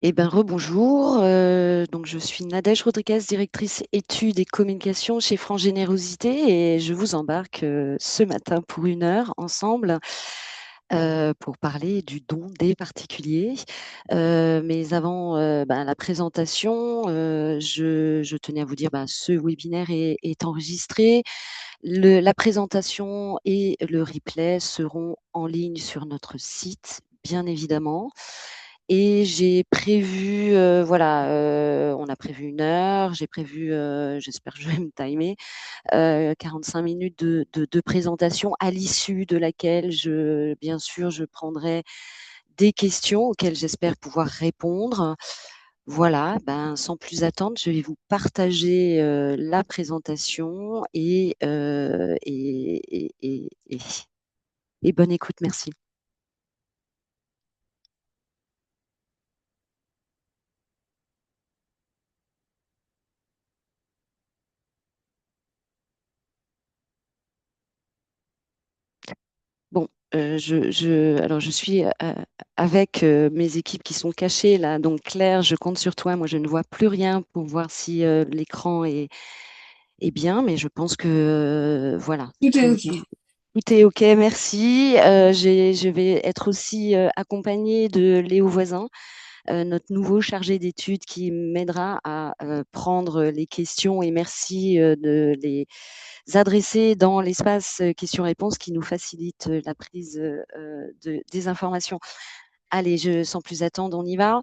Eh ben, rebonjour. Donc, je suis Nadège Rodriguez, directrice études et communication chez France Générosité, et je vous embarque ce matin pour 1 heure ensemble pour parler du don des particuliers. Mais avant la présentation, je tenais à vous dire ce webinaire est enregistré. La présentation et le replay seront en ligne sur notre site, bien évidemment. Et j'ai prévu, on a prévu 1 heure, j'ai prévu, j'espère que je vais me timer, 45 minutes de présentation à l'issue de laquelle, bien sûr, je prendrai des questions auxquelles j'espère pouvoir répondre. Voilà, sans plus attendre, je vais vous partager la présentation et bonne écoute, merci. Bon, alors je suis avec mes équipes qui sont cachées là. Donc Claire, je compte sur toi. Moi, je ne vois plus rien pour voir si l'écran est bien, mais je pense que voilà, Tout est OK. tout est OK. Merci. Je vais être aussi accompagnée de Léo Voisin, notre nouveau chargé d'études qui m'aidera à prendre les questions, et merci de les adresser dans l'espace questions-réponses qui nous facilite la prise des informations. Allez, sans plus attendre, on y va.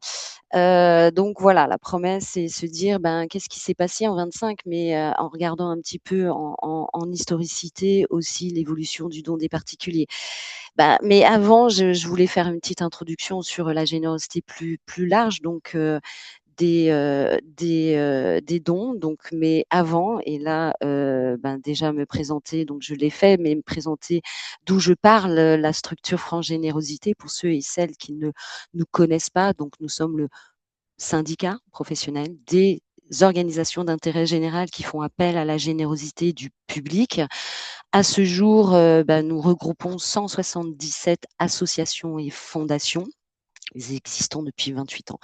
Donc voilà, la promesse, c'est se dire qu'est-ce qui s'est passé en 25, mais en regardant un petit peu en historicité aussi l'évolution du don des particuliers. Mais avant, je voulais faire une petite introduction sur la générosité plus large, donc des dons. Donc, mais avant, et là, déjà me présenter, donc je l'ai fait, mais me présenter d'où je parle, la structure France Générosité, pour ceux et celles qui ne nous connaissent pas. Donc, nous sommes le syndicat professionnel des organisations d'intérêt général qui font appel à la générosité du public. À ce jour, nous regroupons 177 associations et fondations. Nous existons depuis 28 ans.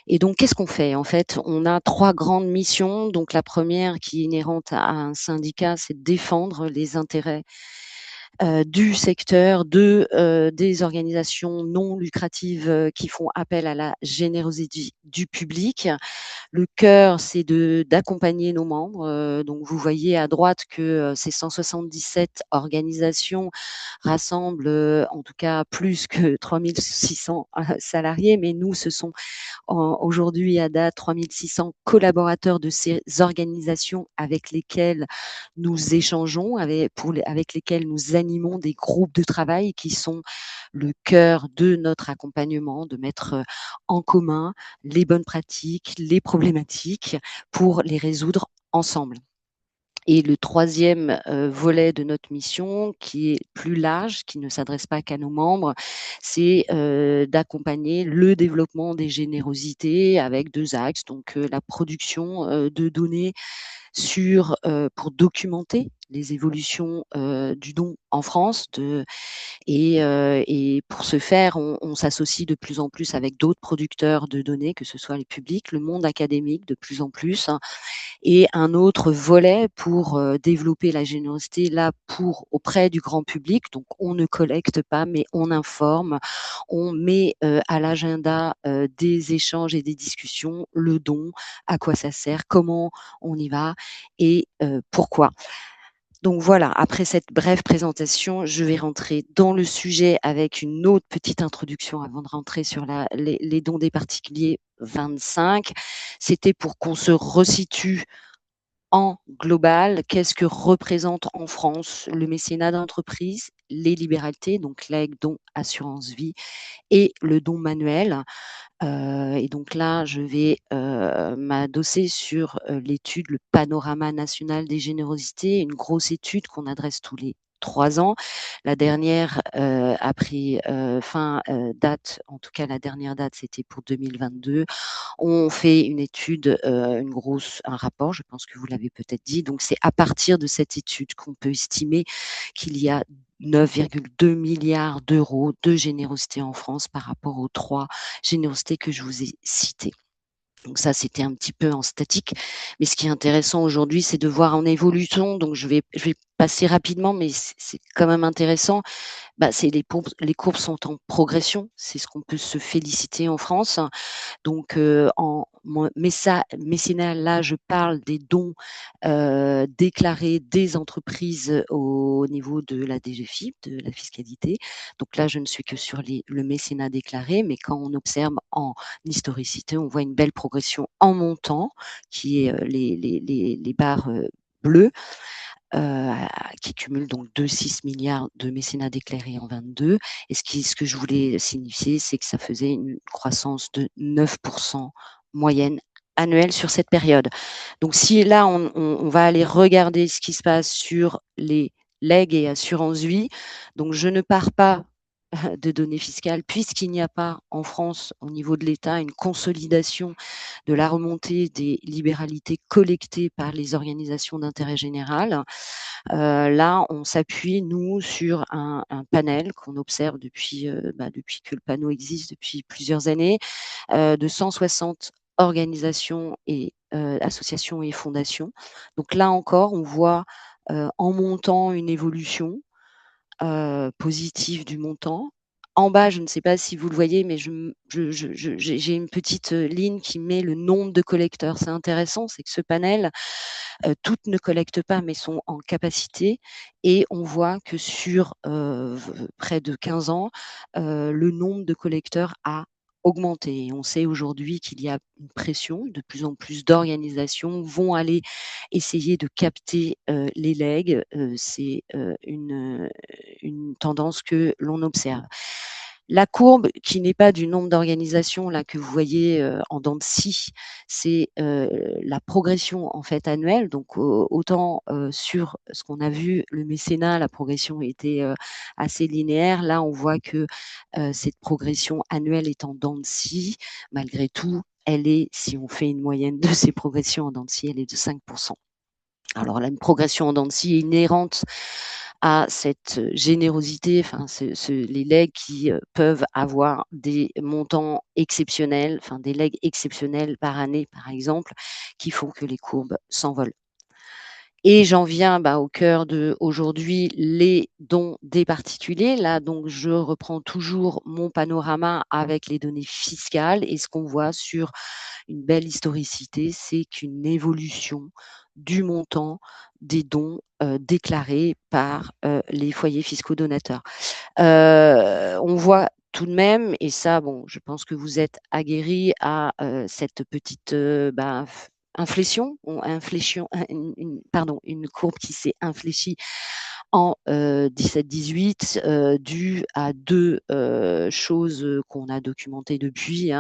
Et donc, qu'est-ce qu'on fait? En fait, on a 3 grandes missions. Donc, la première, qui est inhérente à un syndicat, c'est de défendre les intérêts du secteur, des organisations non lucratives qui font appel à la générosité du public. Le cœur, c'est d'accompagner nos membres. Donc, vous voyez à droite que ces 177 organisations rassemblent en tout cas plus que 3600 salariés, mais nous, ce sont aujourd'hui à date 3600 collaborateurs de ces organisations avec lesquelles nous échangeons, avec lesquels nous animons des groupes de travail qui sont le cœur de notre accompagnement, de mettre en commun les bonnes pratiques, les problématiques pour les résoudre ensemble. Et le troisième volet de notre mission, qui est plus large, qui ne s'adresse pas qu'à nos membres, c'est d'accompagner le développement des générosités avec 2 axes. Donc, la production de données pour documenter les évolutions du don en France. Et pour ce faire, on s'associe de plus en plus avec d'autres producteurs de données, que ce soit le public, le monde académique de plus en plus, hein. Et un autre volet pour développer la générosité, là, auprès du grand public. Donc, on ne collecte pas, mais on informe, on met à l'agenda des échanges et des discussions le don, à quoi ça sert, comment on y va et pourquoi. Donc voilà, après cette brève présentation, je vais rentrer dans le sujet avec une autre petite introduction avant de rentrer sur les dons des particuliers 25. C'était pour qu'on se resitue en global. Qu'est-ce que représente en France le mécénat d'entreprise, les libéralités, donc legs, don, assurance vie, et le don manuel. Et donc là, je vais m'adosser sur l'étude, le panorama national des générosités, une grosse étude qu'on adresse tous les 3 ans. La dernière a pris fin date, en tout cas la dernière date, c'était pour 2022. On fait une étude, un rapport, je pense que vous l'avez peut-être dit. Donc c'est à partir de cette étude qu'on peut estimer qu'il y a 9,2 milliards d'euros de générosité en France par rapport aux 3 générosités que je vous ai citées. Donc ça, c'était un petit peu en statique. Mais ce qui est intéressant aujourd'hui, c'est de voir en évolution. Donc je vais passer rapidement, mais c'est quand même intéressant. Bah, c'est les courbes sont en progression. C'est ce qu'on peut se féliciter en France. Donc, en mécénat, là, je parle des dons déclarés des entreprises au niveau de la DGFiP, de la fiscalité. Donc là, je ne suis que sur le mécénat déclaré, mais quand on observe en historicité, on voit une belle progression en montant, qui est les barres bleues, euh, qui cumule donc 2,6 milliards de mécénat déclarés en 22. Et ce que je voulais signifier, c'est que ça faisait une croissance de 9% moyenne annuelle sur cette période. Donc si là, on va aller regarder ce qui se passe sur les legs et assurances vie, donc je ne pars pas de données fiscales, puisqu'il n'y a pas en France, au niveau de l'État, une consolidation de la remontée des libéralités collectées par les organisations d'intérêt général. Là, on s'appuie, nous, sur un panel qu'on observe depuis que le panneau existe, depuis plusieurs années, de 160 organisations et associations et fondations. Donc là encore, on voit en montant une évolution positive du montant. En bas, je ne sais pas si vous le voyez, mais j'ai une petite ligne qui met le nombre de collecteurs. C'est intéressant, c'est que ce panel, toutes ne collectent pas, mais sont en capacité. Et on voit que sur près de 15 ans, le nombre de collecteurs a augmenté. Et on sait aujourd'hui qu'il y a une pression, de plus en plus d'organisations vont aller essayer de capter les legs. C'est une tendance que l'on observe. La courbe qui n'est pas du nombre d'organisations là que vous voyez en dents de scie, c'est la progression en fait annuelle. Donc autant sur ce qu'on a vu, le mécénat, la progression était assez linéaire. Là, on voit que cette progression annuelle est en dents de scie. Malgré tout, elle est, si on fait une moyenne de ces progressions en dents de scie, elle est de 5%. Alors là, une progression en dents de scie est inhérente à cette générosité, enfin, les legs qui peuvent avoir des montants exceptionnels, enfin des legs exceptionnels par année, par exemple, qui font que les courbes s'envolent. Et j'en viens au cœur de aujourd'hui, les dons des particuliers. Là, donc, je reprends toujours mon panorama avec les données fiscales et ce qu'on voit sur une belle historicité, c'est qu'une évolution du montant des dons déclarés par les foyers fiscaux donateurs. On voit tout de même, et ça, bon, je pense que vous êtes aguerris à cette petite une courbe qui s'est infléchie en 17-18, due à deux choses qu'on a documentées depuis.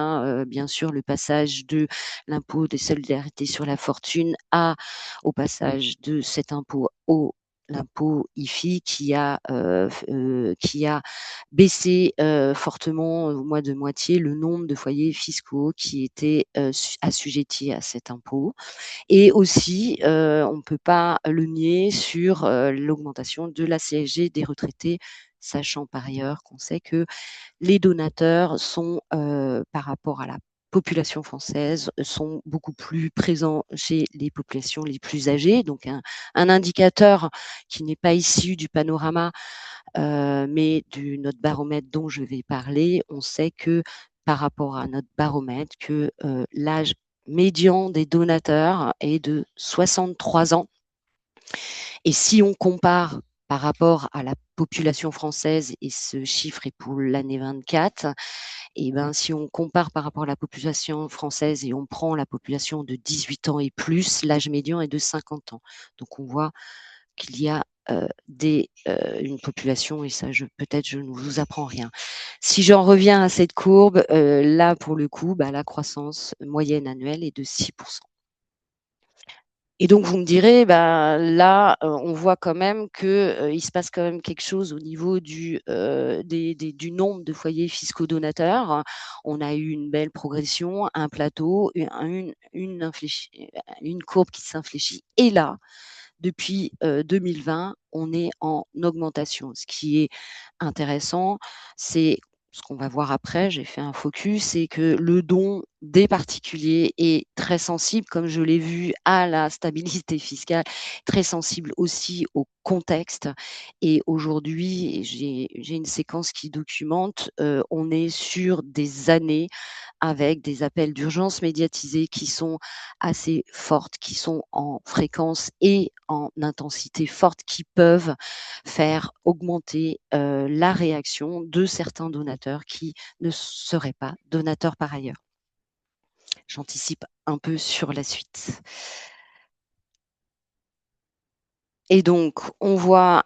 Bien sûr, le passage de l'impôt des solidarités sur la fortune au passage de cet impôt au l'impôt IFI qui a baissé fortement, au moins de moitié, le nombre de foyers fiscaux qui étaient assujettis à cet impôt. Et aussi, on ne peut pas le nier sur l'augmentation de la CSG des retraités, sachant par ailleurs qu'on sait que les donateurs sont, par rapport à la population française, sont beaucoup plus présents chez les populations les plus âgées. Donc un indicateur qui n'est pas issu du panorama, mais notre baromètre dont je vais parler, on sait que par rapport à notre baromètre, que l'âge médian des donateurs est de 63 ans. Et si on compare par rapport à la population française, et ce chiffre est pour l'année 24, et ben, si on compare par rapport à la population française et on prend la population de 18 ans et plus, l'âge médian est de 50 ans. Donc on voit qu'il y a une population, et ça, peut-être je ne vous apprends rien. Si j'en reviens à cette courbe, là, pour le coup, la croissance moyenne annuelle est de 6%. Et donc, vous me direz, là, on voit quand même qu'il se passe quand même quelque chose au niveau du nombre de foyers fiscaux donateurs. On a eu une belle progression, un plateau, une courbe qui s'infléchit. Et là, depuis 2020, on est en augmentation. Ce qui est intéressant, c'est ce qu'on va voir après, j'ai fait un focus, c'est que le don des particuliers est très sensible, comme je l'ai vu, à la stabilité fiscale, très sensible aussi au contexte. Et aujourd'hui, j'ai une séquence qui documente, on est sur des années avec des appels d'urgence médiatisés qui sont assez fortes, qui sont en fréquence et en intensité forte, qui peuvent faire augmenter, la réaction de certains donateurs qui ne seraient pas donateurs par ailleurs. J'anticipe un peu sur la suite. Et donc on voit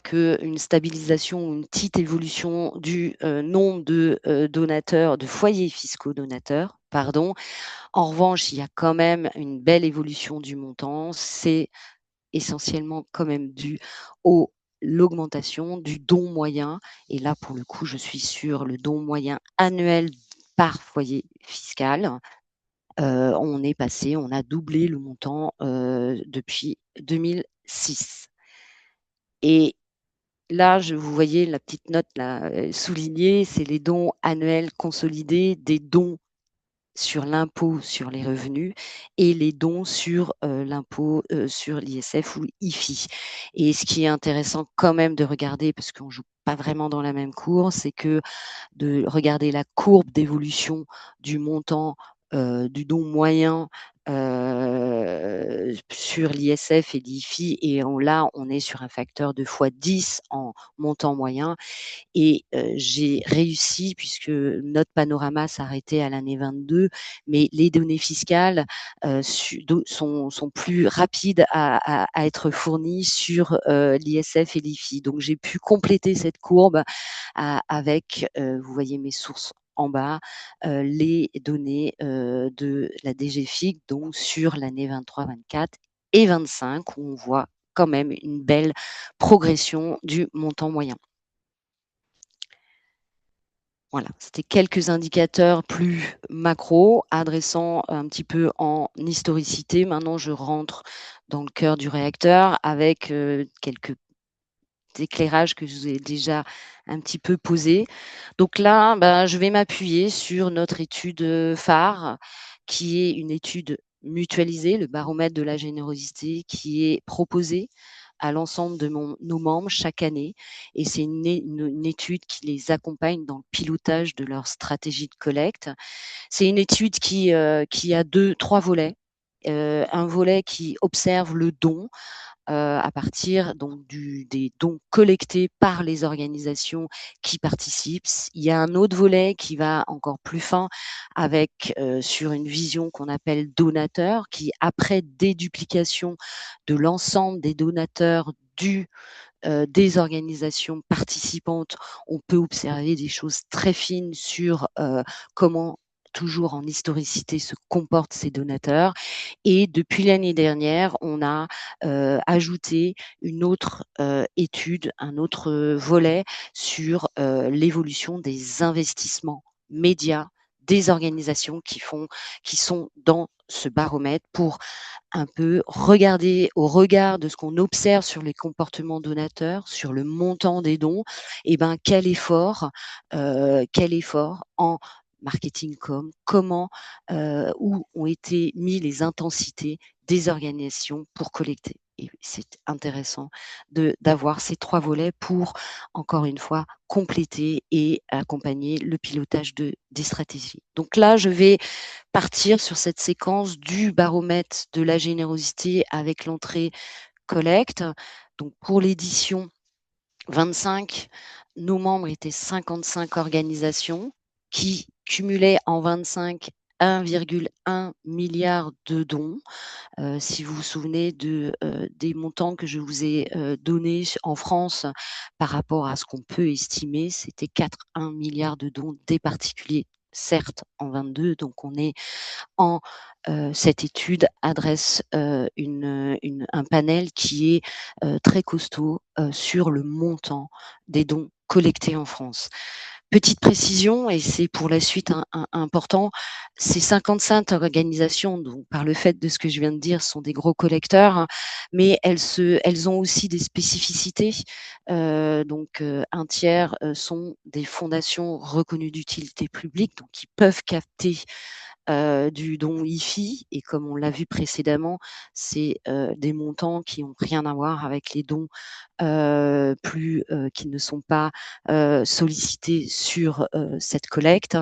qu'une stabilisation ou une petite évolution du, nombre de, donateurs, de foyers fiscaux donateurs, pardon. En revanche, il y a quand même une belle évolution du montant. C'est essentiellement quand même dû au l'augmentation du don moyen, et là, pour le coup, je suis sur le don moyen annuel par foyer fiscal. On a doublé le montant, depuis 2006. Et là, vous voyez la petite note là, soulignée, c'est les dons annuels consolidés des dons sur l'impôt sur les revenus et les dons sur, l'impôt, sur l'ISF ou IFI. Et ce qui est intéressant quand même de regarder, parce qu'on joue pas vraiment dans la même cour, c'est que de regarder la courbe d'évolution du montant, du don moyen, sur l'ISF et l'IFI, et là, on est sur un facteur de fois 10 en montant moyen. Et j'ai réussi, puisque notre panorama s'arrêtait à l'année 22, mais les données fiscales, sont plus rapides à être fournies sur, l'ISF et l'IFI. Donc j'ai pu compléter cette courbe avec, vous voyez mes sources en bas, les données, de la DGFiP, donc sur l'année 23-24 et 25, où on voit quand même une belle progression du montant moyen. Voilà, c'était quelques indicateurs plus macro, adressant un petit peu en historicité. Maintenant, je rentre dans le cœur du réacteur avec, quelques éclairages que je vous ai déjà un petit peu posés. Donc là, je vais m'appuyer sur notre étude, phare, qui est une étude mutualisée, le baromètre de la générosité, qui est proposée à l'ensemble de nos membres chaque année, et c'est une étude qui les accompagne dans le pilotage de leur stratégie de collecte. C'est une étude qui a 3 volets. Un volet qui observe le don, à partir donc des dons collectés par les organisations qui participent. Il y a un autre volet qui va encore plus fin, avec, sur une vision qu'on appelle donateur, qui, après déduplication de l'ensemble des donateurs des organisations participantes, on peut observer des choses très fines sur, comment, toujours en historicité, se comportent ces donateurs. Et depuis l'année dernière, on a, ajouté une autre, étude, un autre, volet sur, l'évolution des investissements médias des organisations qui sont dans ce baromètre, pour un peu regarder, au regard de ce qu'on observe sur les comportements donateurs, sur le montant des dons, et quel effort en marketing comment, où ont été mis les intensités des organisations pour collecter. Et c'est intéressant d'avoir ces 3 volets pour, encore une fois, compléter et accompagner le pilotage des stratégies. Donc là, je vais partir sur cette séquence du baromètre de la générosité avec l'entrée collecte. Donc pour l'édition 25, nos membres étaient 55 organisations qui cumulaient en 25 1,1 milliard de dons. Si vous vous souvenez des montants que je vous ai, donnés en France par rapport à ce qu'on peut estimer, c'était 4,1 milliards de dons des particuliers, certes en 22, donc on est en cette étude adresse, un panel qui est, très costaud, sur le montant des dons collectés en France. Petite précision et c'est pour la suite important, ces 55 organisations, donc par le fait de ce que je viens de dire, sont des gros collecteurs, hein, mais elles ont aussi des spécificités. Donc, un tiers sont des fondations reconnues d'utilité publique, donc qui peuvent capter du don IFI et comme on l'a vu précédemment, c'est des montants qui n'ont rien à voir avec les dons qui ne sont pas sollicités sur cette collecte.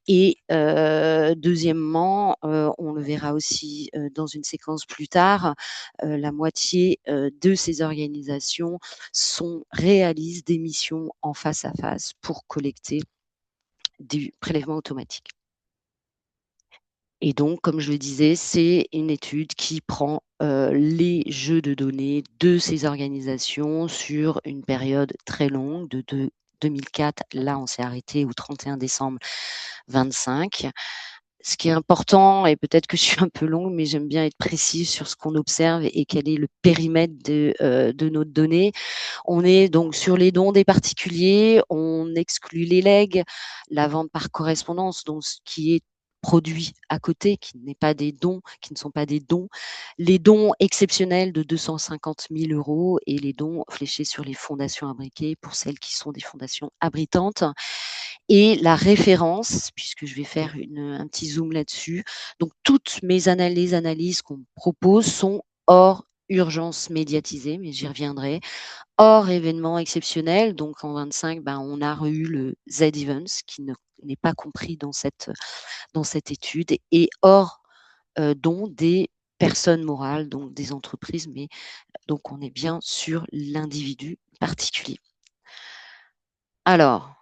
Et deuxièmement, on le verra aussi dans une séquence plus tard, la moitié de ces organisations réalisent des missions en face à face pour collecter du prélèvement automatique. Et donc, comme je le disais, c'est une étude qui prend les jeux de données de ces organisations sur une période très longue de 2004. Là, on s'est arrêté au 31 décembre 25. Ce qui est important, et peut-être que je suis un peu longue, mais j'aime bien être précise sur ce qu'on observe et quel est le périmètre de nos données. On est donc sur les dons des particuliers, on exclut les legs, la vente par correspondance, donc ce qui est produit à côté, qui n'est pas des dons, qui ne sont pas des dons, les dons exceptionnels de 250 000 euros et les dons fléchés sur les fondations abriquées pour celles qui sont des fondations abritantes. Et la référence, puisque je vais faire un petit zoom là-dessus, donc toutes mes analyses qu'on propose sont hors urgence médiatisée, mais j'y reviendrai, hors événement exceptionnel. Donc en 25, on a eu le Z-Events qui n'est pas compris dans cette étude et hors don des personnes morales, donc des entreprises, mais donc on est bien sur l'individu particulier. Alors,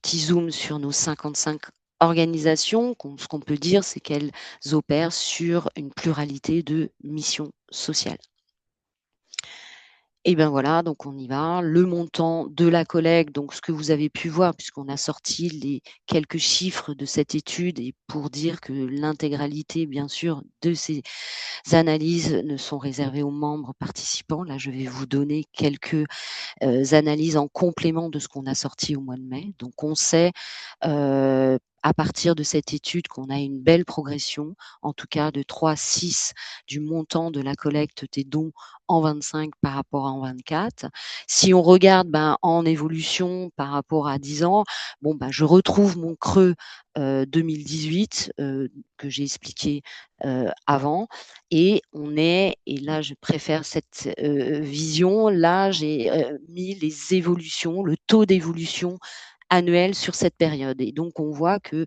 petit zoom sur nos 55 organisations. Ce qu'on peut dire, c'est qu'elles opèrent sur une pluralité de missions sociales. Et bien voilà, donc on y va. Le montant de la collecte, donc ce que vous avez pu voir, puisqu'on a sorti les quelques chiffres de cette étude, et pour dire que l'intégralité, bien sûr, de ces analyses ne sont réservées aux membres participants. Là, je vais vous donner quelques analyses en complément de ce qu'on a sorti au mois de mai. Donc, on sait à partir de cette étude qu'on a une belle progression, en tout cas de 3,6 du montant de la collecte des dons en 25 par rapport à en 24. Si on regarde en évolution par rapport à 10 ans, je retrouve mon creux 2018 que j'ai expliqué avant et là je préfère cette vision, là j'ai mis les évolutions, le taux d'évolution annuel sur cette période. Et donc, on voit que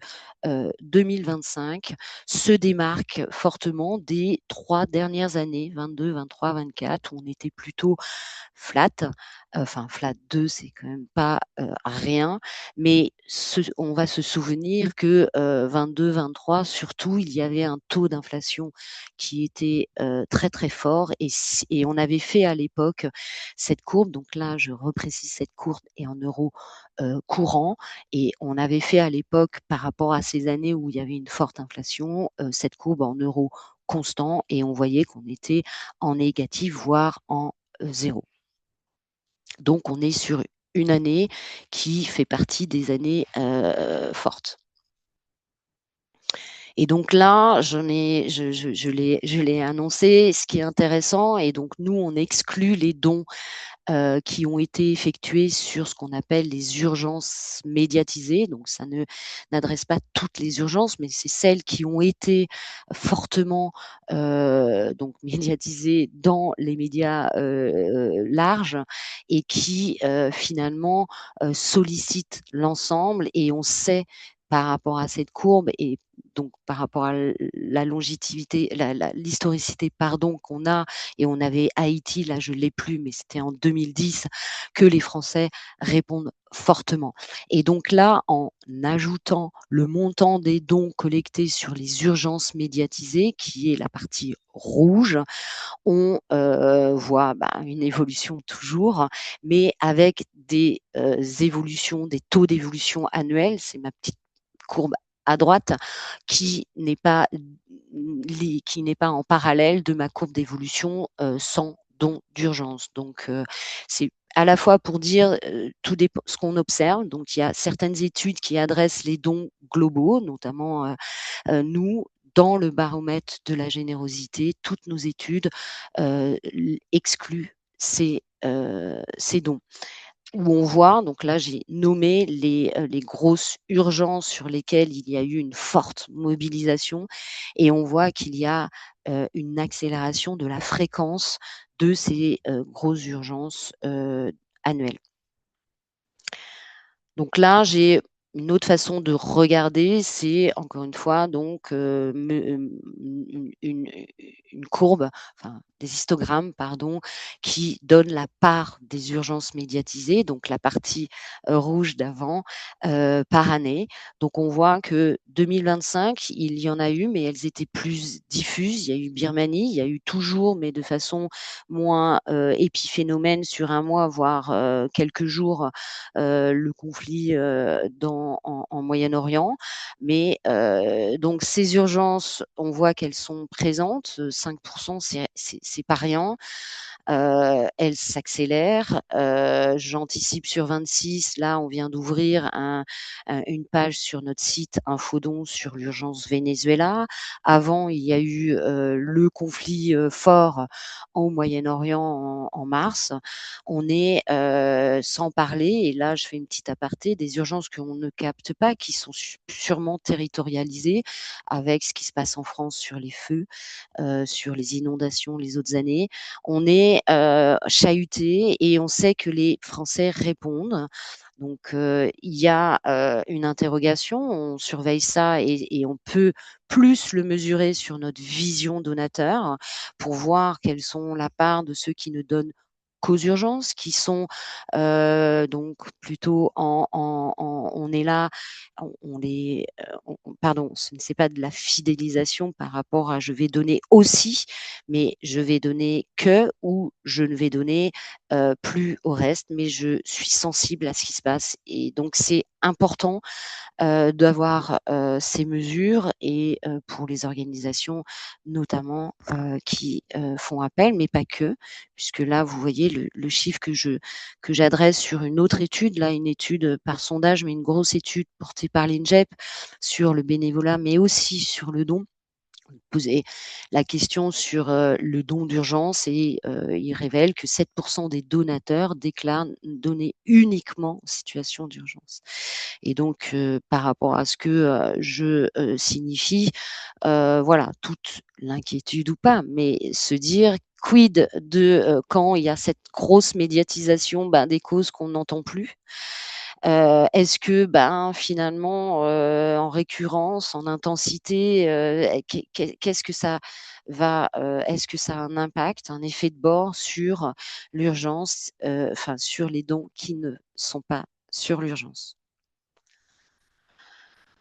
2025 se démarque fortement des 3 dernières années, 22, 23, 24, où on était plutôt flat. Enfin, flat 2, c'est quand même pas rien, mais on va se souvenir que 22, 23, surtout, il y avait un taux d'inflation qui était très très fort et on avait fait à l'époque cette courbe. Donc là, je reprécise, cette courbe est en euros courant et on avait fait à l'époque, par rapport à ces années où il y avait une forte inflation, cette courbe en euros constants et on voyait qu'on était en négatif, voire en zéro. Donc on est sur une année qui fait partie des années fortes. Et donc là, je l'ai annoncé. Ce qui est intéressant, et donc nous, on exclut les dons qui ont été effectuées sur ce qu'on appelle les urgences médiatisées. Donc, ça n'adresse pas toutes les urgences, mais c'est celles qui ont été fortement donc médiatisées dans les médias larges et qui finalement sollicitent l'ensemble. Et on sait par rapport à cette courbe et donc par rapport à la longévité, l'historicité pardon qu'on a, et on avait Haïti, là je l'ai plus, mais c'était en 2010 que les Français répondent fortement. Et donc là, en ajoutant le montant des dons collectés sur les urgences médiatisées, qui est la partie rouge, on voit une évolution toujours, mais avec des évolutions, des taux d'évolution annuels. C'est ma petite courbe à droite qui n'est pas en parallèle de ma courbe d'évolution sans don d'urgence. Donc c'est à la fois pour dire tout dépend ce qu'on observe. Donc, il y a certaines études qui adressent les dons globaux, notamment nous, dans le baromètre de la générosité, toutes nos études excluent ces dons. Où on voit, donc là j'ai nommé les grosses urgences sur lesquelles il y a eu une forte mobilisation et on voit qu'il y a une accélération de la fréquence de ces grosses urgences annuelles. Donc là, j'ai une autre façon de regarder, c'est encore une fois donc une courbe, enfin des histogrammes, pardon, qui donnent la part des urgences médiatisées, donc la partie rouge d'avant, par année. Donc on voit que 2025, il y en a eu, mais elles étaient plus diffuses. Il y a eu Birmanie, il y a eu toujours, mais de façon moins épiphénomène sur un mois, voire quelques jours, le conflit en Moyen-Orient. Mais donc ces urgences, on voit qu'elles sont présentes. 5%, c'est pas rien. Elles s'accélèrent. J'anticipe sur 26. Là, on vient d'ouvrir une page sur notre site Infodon sur l'urgence Venezuela. Avant, il y a eu le conflit fort au Moyen-Orient en mars. On est sans parler, et là je fais une petite aparté, des urgences qu'on ne capte pas, qui sont sûrement territorialisées avec ce qui se passe en France sur les feux, sur les inondations les autres années. On est chahuté et on sait que les Français répondent. Donc il y a une interrogation, on surveille ça et on peut plus le mesurer sur notre vision donateur pour voir quelles sont la part de ceux qui ne donnent qu'aux urgences, qui sont donc plutôt on est là, on est, pardon, ce n'est pas de la fidélisation par rapport à je vais donner aussi, mais je vais donner que ou je ne vais donner plus au reste, mais je suis sensible à ce qui se passe. Et donc c'est important d'avoir ces mesures et pour les organisations notamment qui font appel, mais pas que, puisque là, vous voyez le chiffre que j'adresse sur une autre étude, là, une étude par sondage, mais une grosse étude portée par l'INJEP sur le bénévolat, mais aussi sur le don. Poser la question sur le don d'urgence et il révèle que 7% des donateurs déclarent donner uniquement en situation d'urgence. Et donc, par rapport à ce que je signifie, voilà, toute l'inquiétude ou pas, mais se dire quid de quand il y a cette grosse médiatisation des causes qu'on n'entend plus. Est-ce que finalement, en récurrence, en intensité, qu'est-ce que ça va, est-ce que ça a un impact, un effet de bord sur l'urgence, enfin sur les dons qui ne sont pas sur l'urgence?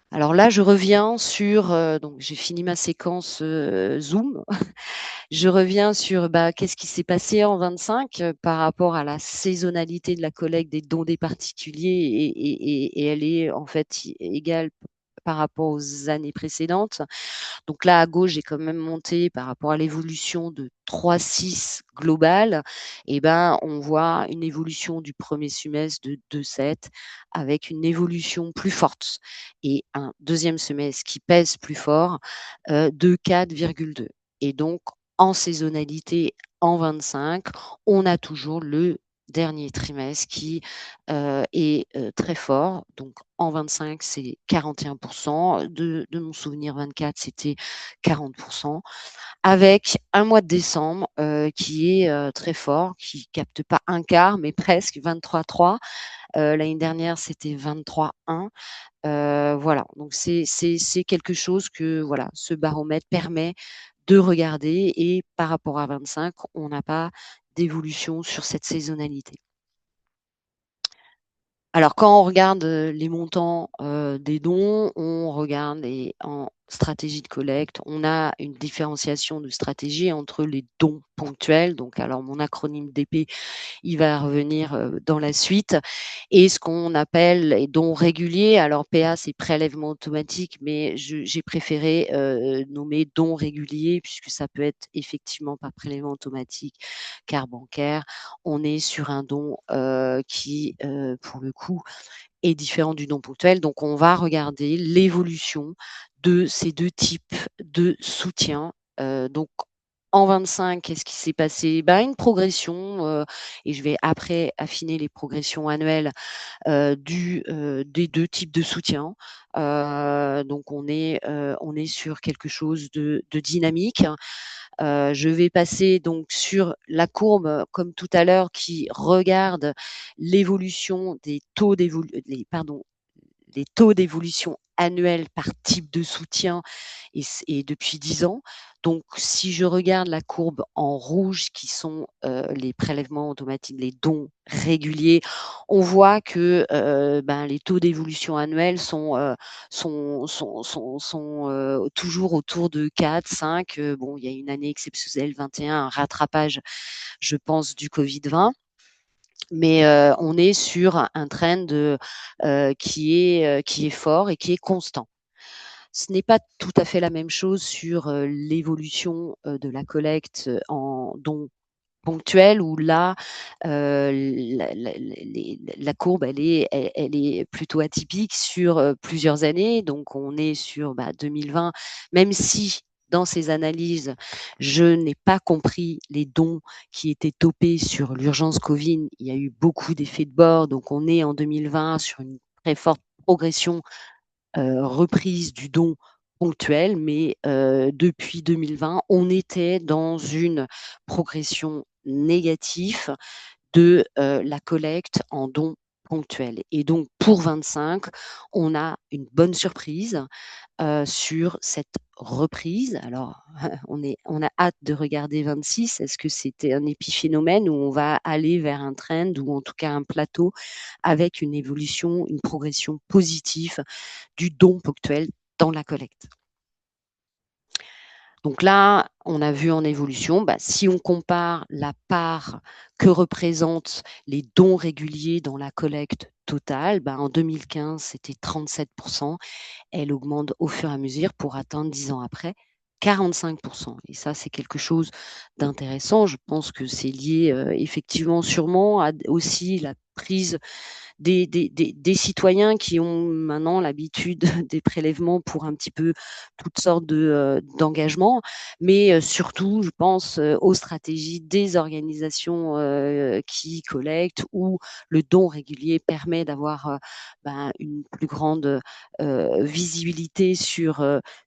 Alors là, je reviens sur, donc j'ai fini ma séquence, Zoom. Je reviens sur, qu'est-ce qui s'est passé en 25, par rapport à la saisonnalité de la collecte des dons des particuliers et elle est en fait égale par rapport aux années précédentes. Donc là, à gauche, j'ai quand même monté par rapport à l'évolution de 3,6 globale. Et on voit une évolution du premier semestre de 2,7 avec une évolution plus forte et un deuxième semestre qui pèse plus fort de 4,2. Et donc, en saisonnalité, en 25, on a toujours le dernier trimestre qui est très fort. Donc en 25, c'est 41%. De mon souvenir, 24, c'était 40%. Avec un mois de décembre qui est très fort, qui capte pas un quart, mais presque 23,3. L'année dernière, c'était 23,1. Voilà, donc c'est quelque chose que voilà, ce baromètre permet de regarder et par rapport à 25, on n'a pas d'évolution sur cette saisonnalité. Alors quand on regarde les montants des dons, on regarde stratégie de collecte, on a une différenciation de stratégie entre les dons ponctuels, donc alors mon acronyme DP, il va revenir dans la suite, et ce qu'on appelle les dons réguliers. Alors PA, c'est prélèvement automatique, mais j'ai préféré nommer dons réguliers, puisque ça peut être effectivement par prélèvement automatique, carte bancaire. On est sur un don qui, pour le coup, est différent du don ponctuel. Donc, on va regarder l'évolution de ces deux types de soutien. Donc, en 25, qu'est-ce qui s'est passé? Ben, une progression, et je vais après affiner les progressions annuelles des deux types de soutien. Donc, on est sur quelque chose de dynamique. Je vais passer donc sur la courbe, comme tout à l'heure, qui regarde l'évolution des taux les taux d'évolution annuels par type de soutien et depuis 10 ans. Donc, si je regarde la courbe en rouge, qui sont les prélèvements automatiques, les dons réguliers, on voit que ben, les taux d'évolution annuels sont toujours autour de 4, 5. Bon, il y a une année exceptionnelle, 21, un rattrapage, je pense, du Covid-20. Mais on est sur un trend qui est fort et qui est constant. Ce n'est pas tout à fait la même chose sur l'évolution de la collecte en dons ponctuels, où là, la courbe, elle est plutôt atypique sur plusieurs années. Donc, on est sur 2020, même si dans ces analyses, je n'ai pas compris les dons qui étaient topés sur l'urgence Covid. Il y a eu beaucoup d'effets de bord. Donc, on est en 2020 sur une très forte progression reprise du don ponctuel, mais depuis 2020, on était dans une progression négative de la collecte en dons ponctuels. Et donc, pour 25, on a une bonne surprise sur cette reprise. Alors, on a hâte de regarder 26. Est-ce que c'était un épiphénomène, ou on va aller vers un trend, ou en tout cas un plateau avec une évolution, une progression positive du don ponctuel dans la collecte? Donc là, on a vu en évolution, si on compare la part que représentent les dons réguliers dans la collecte totale, en 2015, c'était 37%. Elle augmente au fur et à mesure pour atteindre 10 ans après 45%. Et ça, c'est quelque chose d'intéressant. Je pense que c'est lié effectivement sûrement à aussi la prise des citoyens qui ont maintenant l'habitude des prélèvements pour un petit peu toutes sortes d'engagements, mais surtout, je pense aux stratégies des organisations qui collectent, où le don régulier permet d'avoir une plus grande visibilité sur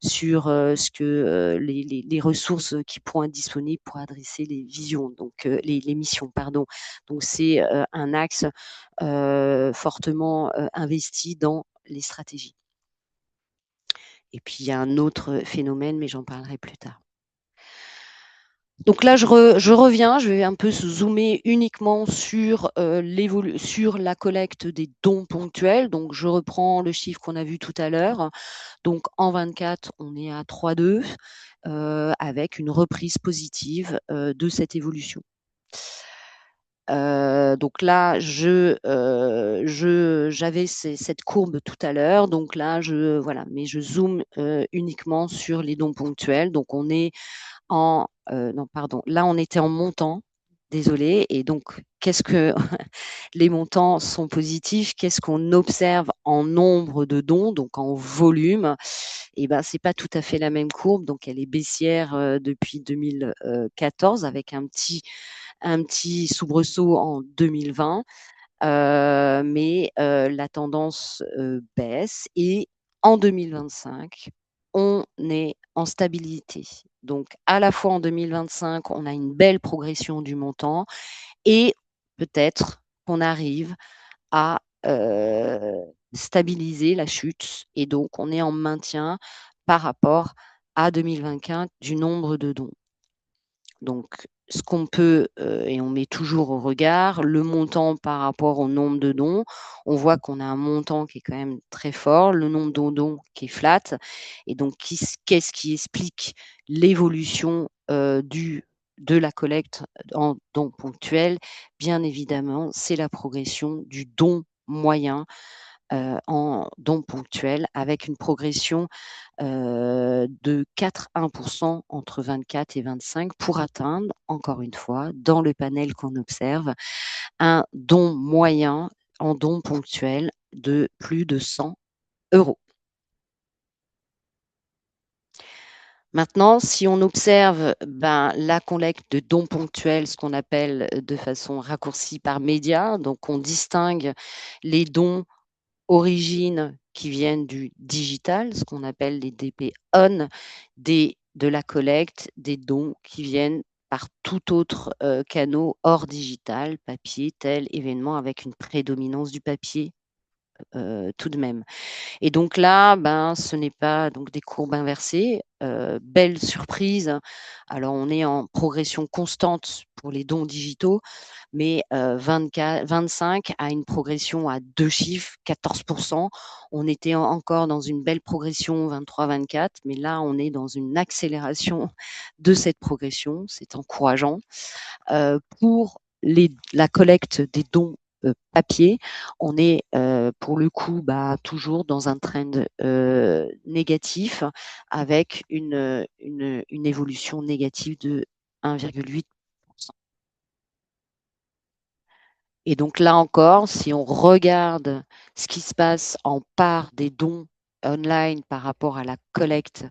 ce que les ressources qui pourront être disponibles pour adresser les visions, donc les missions, pardon. Donc c'est un axe fortement investi dans les stratégies. Et puis il y a un autre phénomène, mais j'en parlerai plus tard. Donc là, je reviens, je vais un peu zoomer uniquement sur la collecte des dons ponctuels. Donc je reprends le chiffre qu'on a vu tout à l'heure. Donc en 24, on est à 3,2 avec une reprise positive de cette évolution. Donc là, j'avais cette courbe tout à l'heure. Donc là, voilà, mais je zoome uniquement sur les dons ponctuels. Donc on est non, pardon. Là, on était en montant. Désolée. Et donc, qu'est-ce que les montants sont positifs? Qu'est-ce qu'on observe en nombre de dons, donc en volume? Et ben, c'est pas tout à fait la même courbe. Donc, elle est baissière depuis 2014, avec un petit soubresaut en 2020, mais la tendance baisse, et en 2025, on est en stabilité. Donc, à la fois en 2025, on a une belle progression du montant, et peut-être qu'on arrive à stabiliser la chute, et donc on est en maintien par rapport à 2024 du nombre de dons. Donc, ce qu'on peut, et on met toujours au regard le montant par rapport au nombre de dons. On voit qu'on a un montant qui est quand même très fort, le nombre de dons qui est flat et donc qu'est-ce qui explique l'évolution, de la collecte en dons ponctuels? Bien évidemment, c'est la progression du don moyen, en dons ponctuels avec une progression de 4,1% entre 24 et 25 pour atteindre, encore une fois, dans le panel qu'on observe, un don moyen en don ponctuel de plus de 100 euros. Maintenant, si on observe la collecte de dons ponctuels, ce qu'on appelle de façon raccourcie par média, donc on distingue les dons origines qui viennent du digital, ce qu'on appelle les DP on, de la collecte, des dons qui viennent par tout autre canot hors digital, papier, tel événement avec une prédominance du papier tout de même. Et donc là, ce n'est pas donc des courbes inversées. Belle surprise. Alors, on est en progression constante pour les dons digitaux, mais 25 a une progression à deux chiffres, 14%. On était encore dans une belle progression 23-24, mais là, on est dans une accélération de cette progression. C'est encourageant. Pour la collecte des dons papier, on est pour le coup toujours dans un trend négatif avec une évolution négative de 1,8%. Et donc là encore, si on regarde ce qui se passe en part des dons online par rapport à la collecte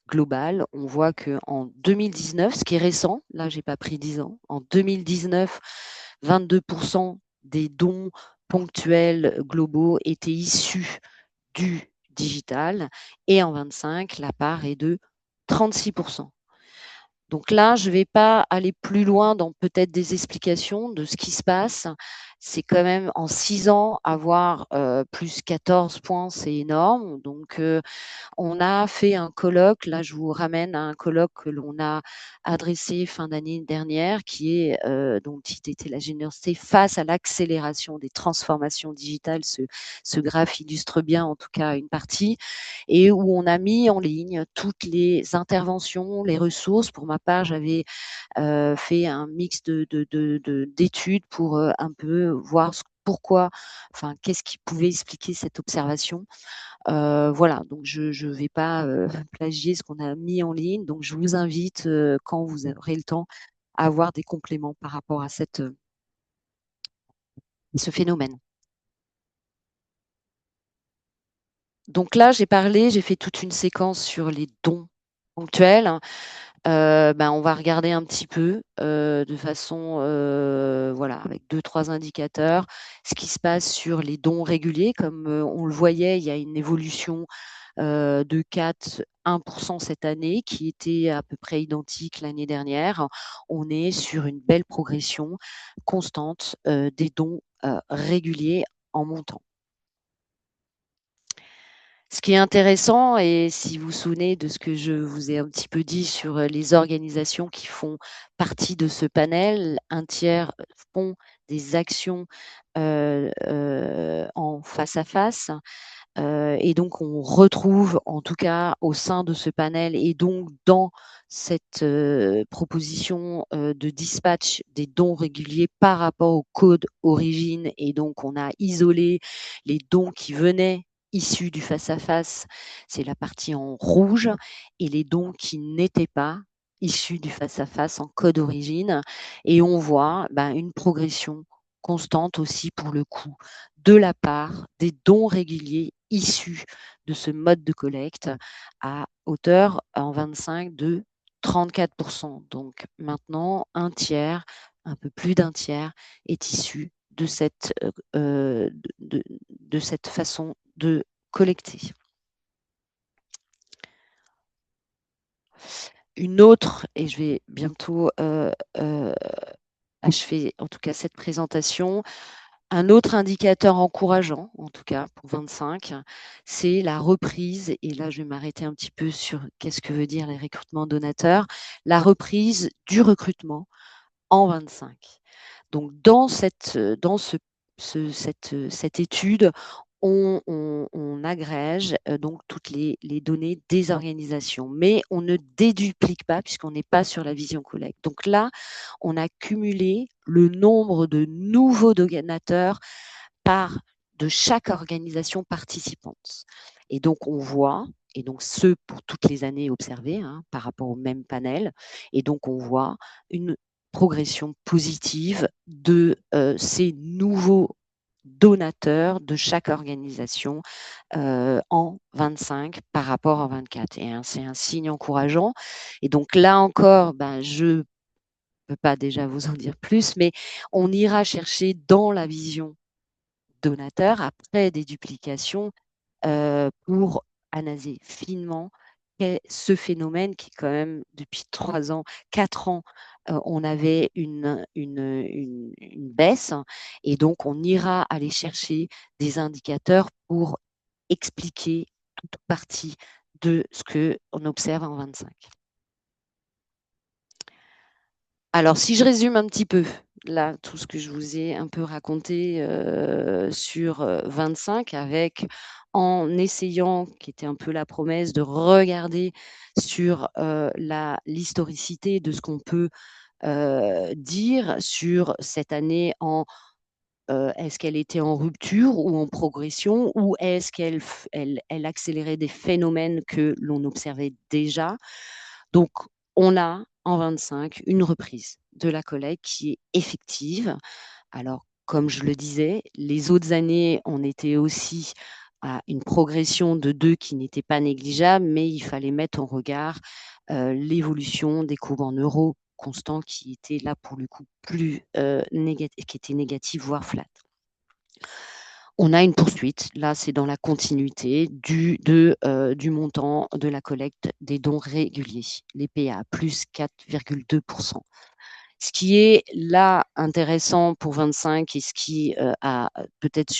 globale, on voit qu'en 2019, ce qui est récent, là j'ai pas pris 10 ans, en 2019, 22% des dons ponctuels globaux étaient issus du digital et en 25, la part est de 36%. Donc là, je ne vais pas aller plus loin dans peut-être des explications de ce qui se passe. C'est quand même en 6 ans, avoir plus 14 points, c'est énorme. Donc, on a fait un colloque, là je vous ramène à un colloque que l'on a adressé fin d'année dernière, qui est, dont le titre était la générosité face à l'accélération des transformations digitales. Ce graphe illustre bien en tout cas une partie, et où on a mis en ligne toutes les interventions, les ressources. Pour ma part, j'avais fait un mix d'études pour un peu voir pourquoi, enfin, qu'est-ce qui pouvait expliquer cette observation. Voilà, donc je ne vais pas plagier ce qu'on a mis en ligne. Donc, je vous invite, quand vous aurez le temps, à avoir des compléments par rapport à ce phénomène. Donc là, j'ai fait toute une séquence sur les dons ponctuels. On va regarder un petit peu de façon, voilà, avec deux, trois indicateurs, ce qui se passe sur les dons réguliers. Comme on le voyait, il y a une évolution de 4,1% cette année, qui était à peu près identique l'année dernière. On est sur une belle progression constante des dons réguliers en montant. Ce qui est intéressant, et si vous vous souvenez de ce que je vous ai un petit peu dit sur les organisations qui font partie de ce panel, un tiers font des actions en face à face. Et donc, on retrouve, en tout cas au sein de ce panel et donc dans cette proposition de dispatch des dons réguliers par rapport au code origine. Et donc, on a isolé les dons qui venaient issus du face-à-face, c'est la partie en rouge, et les dons qui n'étaient pas issus du face-à-face en code origine. Et on voit une progression constante aussi pour le coup de la part des dons réguliers issus de ce mode de collecte à hauteur en 25 de 34%. Donc maintenant, un tiers, un peu plus d'un tiers, est issu de cette façon de collecter. Une autre, et je vais bientôt achever en tout cas cette présentation, un autre indicateur encourageant, en tout cas pour 25, c'est la reprise. Et là, je vais m'arrêter un petit peu sur qu'est-ce que veut dire les recrutements donateurs. La reprise du recrutement en 25. Donc, dans cette étude, on agrège donc toutes les données des organisations, mais on ne déduplique pas puisqu'on n'est pas sur la vision collecte. Donc là, on a cumulé le nombre de nouveaux donateurs par de chaque organisation participante. Et donc, on voit, et donc ce pour toutes les années observées par rapport au même panel, et donc on voit une progression positive de ces nouveaux donateurs de chaque organisation en 25 par rapport en 24. Et c'est un signe encourageant. Et donc là encore, je ne peux pas déjà vous en dire plus, mais on ira chercher dans la vision donateur après des duplications pour analyser finement ce phénomène qui quand même depuis 3 ans, 4 ans, on avait une baisse et donc on ira aller chercher des indicateurs pour expliquer toute partie de ce qu'on observe en 25. Alors, si je résume un petit peu, là, tout ce que je vous ai un peu raconté sur 25, en essayant, qui était un peu la promesse, de regarder sur l'historicité de ce qu'on peut dire sur cette année est-ce qu'elle était en rupture ou en progression, ou est-ce qu'elle accélérait des phénomènes que l'on observait déjà. Donc, on a en 25 une reprise de la collecte qui est effective. Alors, comme je le disais, les autres années, on était aussi à une progression de 2 qui n'était pas négligeable, mais il fallait mettre en regard l'évolution des courbes en euros constants qui était là pour le coup plus qui était négative, voire flat. On a une poursuite, là c'est dans la continuité du montant de la collecte des dons réguliers, les PA, plus 4,2%. Ce qui est là intéressant pour 25 et ce qui a peut-être,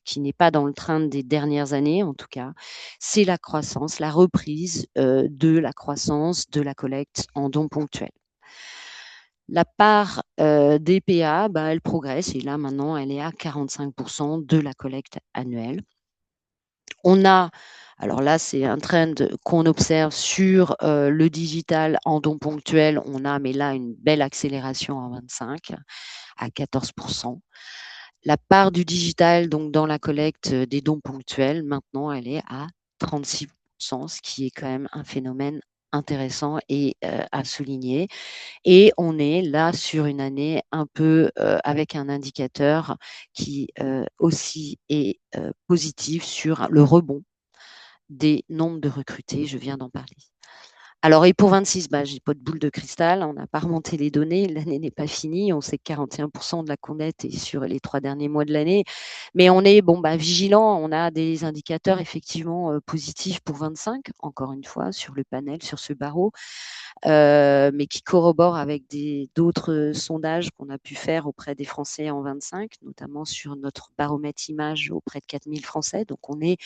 qui n'est pas dans le train des dernières années en tout cas, c'est la croissance, la reprise de la croissance de la collecte en dons ponctuels. La part des PA, elle progresse et là maintenant elle est à 45% de la collecte annuelle. On a, alors là c'est un trend qu'on observe sur le digital en dons ponctuels, on a mais là une belle accélération en 25 à 14%. La part du digital donc dans la collecte des dons ponctuels, maintenant elle est à 36%, ce qui est quand même un phénomène intéressant et à souligner. Et on est là sur une année un peu avec un indicateur qui aussi est positif sur le rebond des nombres de recrutés. Je viens d'en parler. Alors, et pour 26, je n'ai pas de boule de cristal, on n'a pas remonté les données, l'année n'est pas finie, on sait que 41% de la conduite est sur les 3 derniers mois de l'année, mais on est vigilant, on a des indicateurs effectivement positifs pour 25, encore une fois, sur le panel, sur ce barreau, mais qui corroborent avec d'autres sondages qu'on a pu faire auprès des Français en 25, notamment sur notre baromètre image auprès de 4000 Français. Donc, on est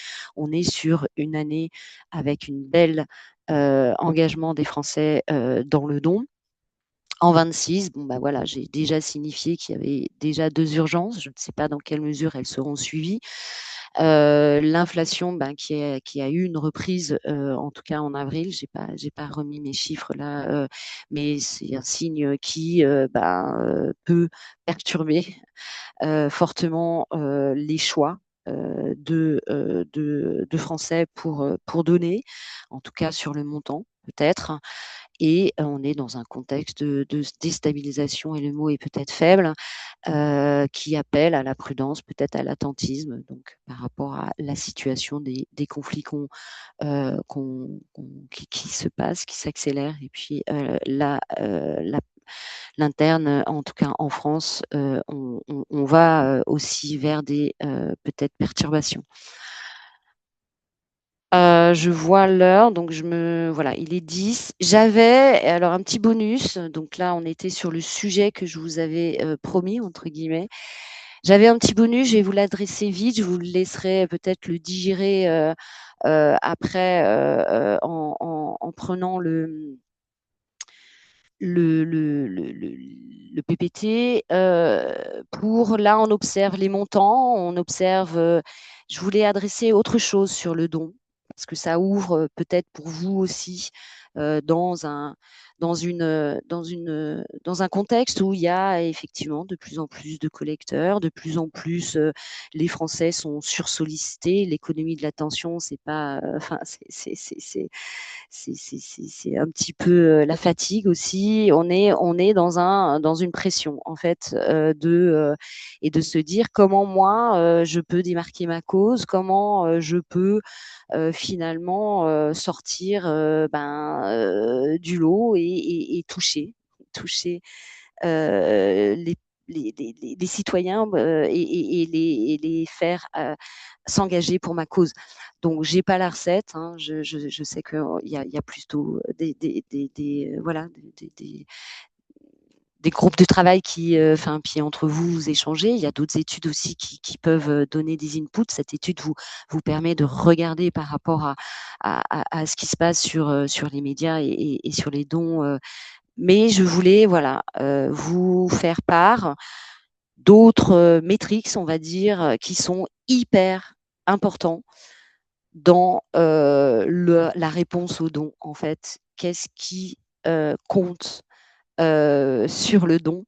sur une année avec une belle engagement des Français dans le don. En 26, voilà, j'ai déjà signifié qu'il y avait déjà 2 urgences. Je ne sais pas dans quelle mesure elles seront suivies. L'inflation qui a eu une reprise, en tout cas en avril, j'ai pas remis mes chiffres là, mais c'est un signe qui peut perturber fortement les choix de Français pour donner, en tout cas sur le montant peut-être. Et on est dans un contexte de déstabilisation, et le mot est peut-être faible, qui appelle à la prudence, peut-être à l'attentisme, donc par rapport à la situation des conflits qui se passent, qui s'accélèrent, et puis l'interne, en tout cas en France, on va aussi vers des peut-être perturbations. Je vois l'heure, donc voilà, il est 10. J'avais alors un petit bonus, donc là on était sur le sujet que je vous avais promis entre guillemets. J'avais un petit bonus, je vais vous l'adresser vite, je vous laisserai peut-être le digérer après en prenant le PPT. Pour là, on observe les montants, on observe. Je voulais adresser autre chose sur le don, parce que ça ouvre peut-être pour vous aussi dans dans un contexte où il y a effectivement de plus en plus de collecteurs, de plus en plus les Français sont sursollicités, l'économie de l'attention, c'est pas, enfin, c'est un petit peu la fatigue aussi. On est dans une pression en fait et de se dire comment moi je peux démarquer ma cause, comment je peux finalement sortir du lot et toucher les les citoyens et les faire s'engager pour ma cause. Donc, j'ai pas la recette. Hein. Je sais qu'il y a plutôt voilà, des groupes de travail qui, enfin, puis entre vous, vous échangez. Il y a d'autres études aussi qui peuvent donner des inputs. Cette étude vous permet de regarder par rapport à ce qui se passe sur les médias et sur les dons. Mais je voulais, voilà, vous faire part d'autres métriques, on va dire, qui sont hyper importants dans la réponse aux dons, en fait. Qu'est-ce qui compte sur le don?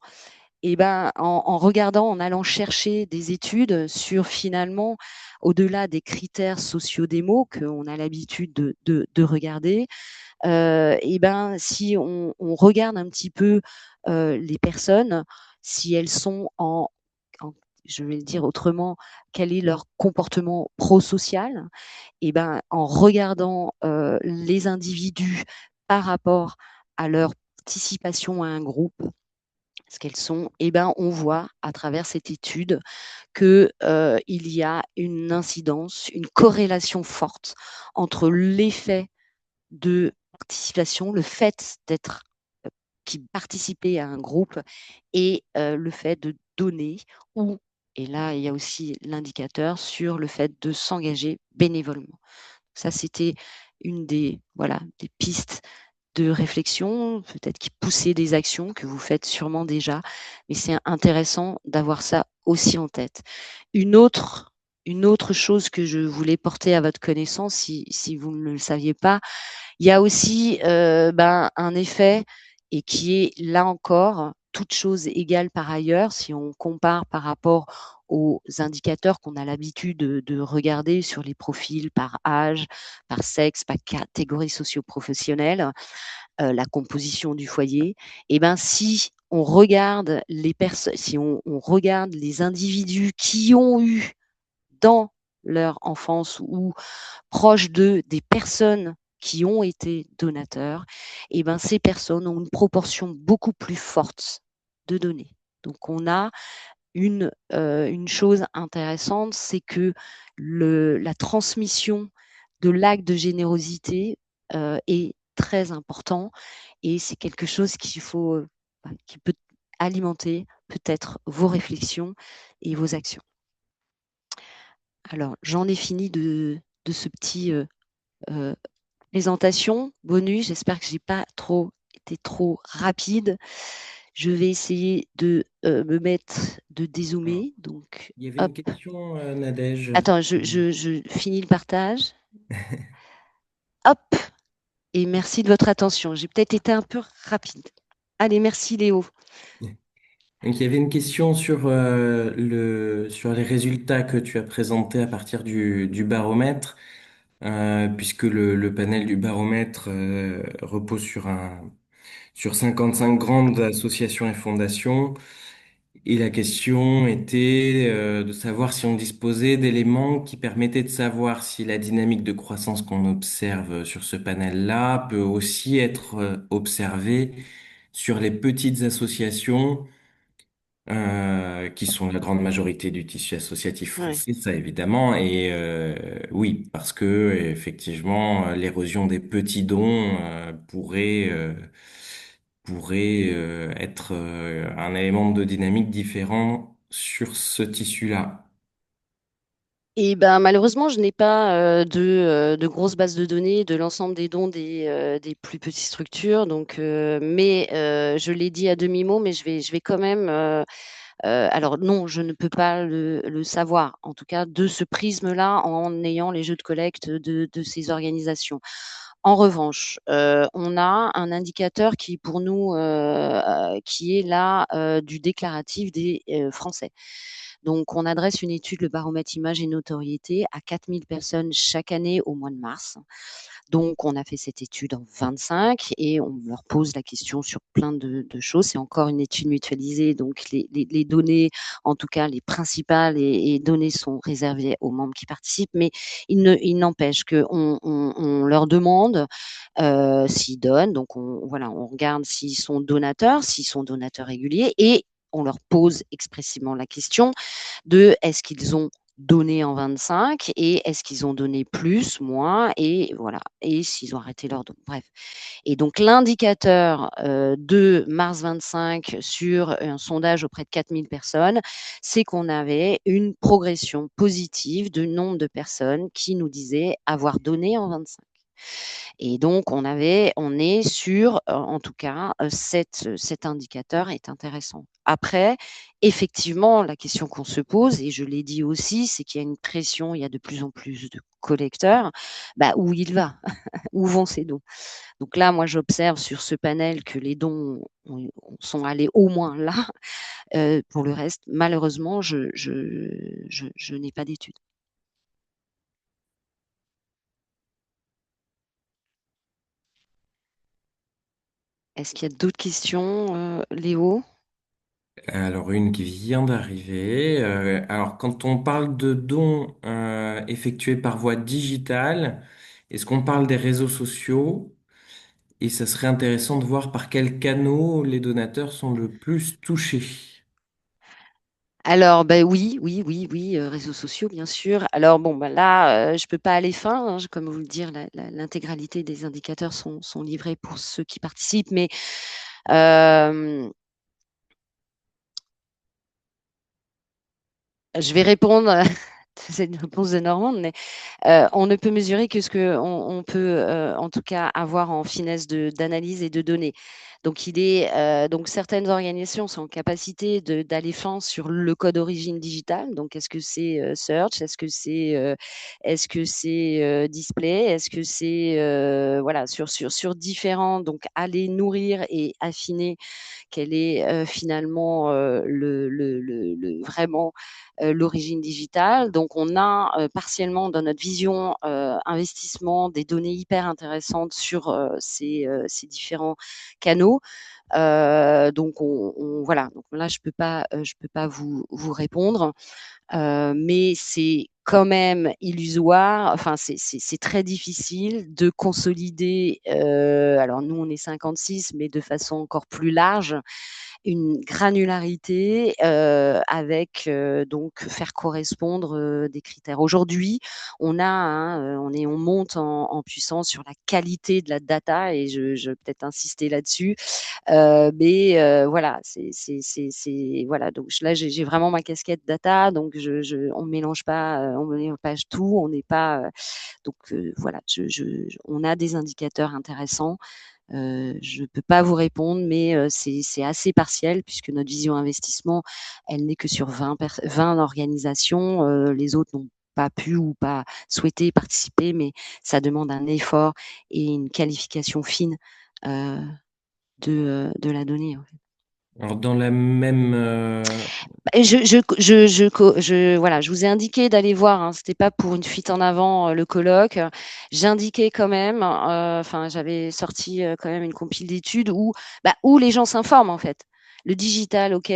Et ben, en regardant, en allant chercher des études sur finalement, au-delà des critères sociodémos qu'on a l'habitude de regarder, et ben, si on regarde un petit peu les personnes, si elles sont je vais le dire autrement, quel est leur comportement prosocial, et ben, en regardant les individus par rapport à leur participation à un groupe, ce qu'elles sont, et ben, on voit à travers cette étude qu'il y a une incidence, une corrélation forte entre l'effet de participation, le fait d'être qui participer à un groupe et le fait de donner ou et là il y a aussi l'indicateur sur le fait de s'engager bénévolement. Ça c'était une des voilà des pistes de réflexion, peut-être qui poussait des actions que vous faites sûrement déjà, mais c'est intéressant d'avoir ça aussi en tête. Une autre une autre chose que je voulais porter à votre connaissance, si vous ne le saviez pas, il y a aussi un effet et qui est là encore, toute chose égale par ailleurs, si on compare par rapport aux indicateurs qu'on a l'habitude de regarder sur les profils par âge, par sexe, par catégorie socio-professionnelle, la composition du foyer, et ben si on regarde les personnes, si on regarde les individus qui ont eu dans leur enfance ou proches d'eux des personnes qui ont été donateurs, et ben ces personnes ont une proportion beaucoup plus forte de données. Donc on a une chose intéressante, c'est que la transmission de l'acte de générosité est très important et c'est quelque chose qui peut alimenter peut-être vos réflexions et vos actions. Alors, j'en ai fini de ce petit présentation bonus. J'espère que j'ai pas trop été trop rapide. Je vais essayer de me mettre de Alors, dézoomer. Donc, il y avait hop. une question, Nadège. Attends, je finis le partage. Hop. Et merci de votre attention. J'ai peut-être été un peu rapide. Allez, merci Léo. Donc, il y avait une question sur, sur les résultats que tu as présentés à partir du baromètre, puisque le panel du baromètre repose sur 55 grandes associations et fondations. Et la question était de savoir si on disposait d'éléments qui permettaient de savoir si la dynamique de croissance qu'on observe sur ce panel-là peut aussi être observée sur les petites associations qui sont la grande majorité du tissu associatif Ouais. français, ça évidemment. Et oui, parce que effectivement, l'érosion des petits dons pourrait être un élément de dynamique différent sur ce tissu-là. Et ben, malheureusement, je n'ai pas de grosses bases de données de l'ensemble des dons des plus petites structures. Donc, mais je l'ai dit à demi-mot, mais je vais quand même. Alors non, je ne peux pas le savoir, en tout cas de ce prisme-là, en ayant les jeux de collecte de ces organisations. En revanche, on a un indicateur qui, pour nous, qui est là du déclaratif des Français. Donc, on adresse une étude, le baromètre image et notoriété, à 4000 personnes chaque année au mois de mars. Donc, on a fait cette étude en 25 et on leur pose la question sur plein de choses. C'est encore une étude mutualisée, donc les données, en tout cas les principales et données sont réservées aux membres qui participent, mais il n'empêche qu'on leur demande s'ils donnent. Donc, voilà, on regarde s'ils sont donateurs réguliers et on leur pose expressément la question de est-ce qu'ils ont donné en 25 et est-ce qu'ils ont donné plus, moins, et voilà, et s'ils ont arrêté leur don. Bref. Et donc l'indicateur de mars 25 sur un sondage auprès de 4000 personnes, c'est qu'on avait une progression positive de nombre de personnes qui nous disaient avoir donné en 25. Et donc, on est sur, en tout cas, cet indicateur est intéressant. Après, effectivement, la question qu'on se pose, et je l'ai dit aussi, c'est qu'il y a une pression, il y a de plus en plus de collecteurs, bah, où il va, où vont ces dons. Donc là, moi, j'observe sur ce panel que les dons sont allés au moins là. Pour le reste, malheureusement, je n'ai pas d'études. Est-ce qu'il y a d'autres questions, Léo? Alors, une qui vient d'arriver. Alors, quand on parle de dons effectués par voie digitale, est-ce qu'on parle des réseaux sociaux? Et ça serait intéressant de voir par quels canaux les donateurs sont le plus touchés. Alors, ben oui, oui, oui, oui, réseaux sociaux, bien sûr. Alors, bon, ben là, je peux pas aller fin, hein, comme vous le dire, l'intégralité des indicateurs sont livrés pour ceux qui participent, mais euh, je vais répondre. C'est une réponse de Normande, mais on ne peut mesurer que ce qu'on peut, en tout cas, avoir en finesse d'analyse et de données. Donc, donc, certaines organisations sont en capacité d'aller fin sur le code origine digitale. Donc, est-ce que c'est search, est-ce que c'est display, est-ce que c'est voilà sur différents. Donc, aller nourrir et affiner quelle est finalement vraiment l'origine digitale. Donc, on a partiellement dans notre vision investissement des données hyper intéressantes sur ces différents canaux. Donc, voilà. Donc là, je peux pas vous répondre, mais c'est quand même illusoire. Enfin, c'est très difficile de consolider. Alors nous, on est 56, mais de façon encore plus large, une granularité avec donc faire correspondre des critères. Aujourd'hui, on monte en puissance sur la qualité de la data et je vais peut-être insister là-dessus. Mais voilà, voilà. Donc là, j'ai vraiment ma casquette data, donc on on mélange pas tout, on n'est pas. Donc voilà, on a des indicateurs intéressants. Je ne peux pas vous répondre, mais c'est assez partiel puisque notre vision investissement, elle n'est que sur 20 organisations. Les autres n'ont pas pu ou pas souhaité participer, mais ça demande un effort et une qualification fine euh, de la donnée. Alors, dans la même... Et voilà, je vous ai indiqué d'aller voir, hein, c'était pas pour une fuite en avant le colloque. J'indiquais quand même, enfin, j'avais sorti quand même une compile d'études où les gens s'informent en fait. Le digital, ok,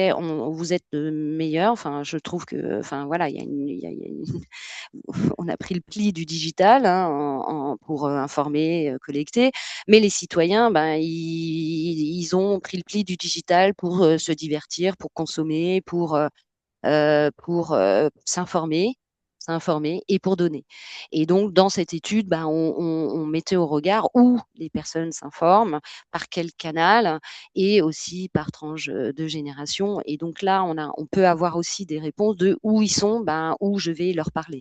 vous êtes meilleur. Enfin, je trouve que, enfin, voilà, on a pris le pli du digital hein, pour informer, collecter, mais les citoyens, ben, ils ont pris le pli du digital pour se divertir, pour consommer, pour s'informer et pour donner. Et donc, dans cette étude, ben, on mettait au regard où les personnes s'informent, par quel canal et aussi par tranche de génération. Et donc là, on peut avoir aussi des réponses de où ils sont, ben, où je vais leur parler.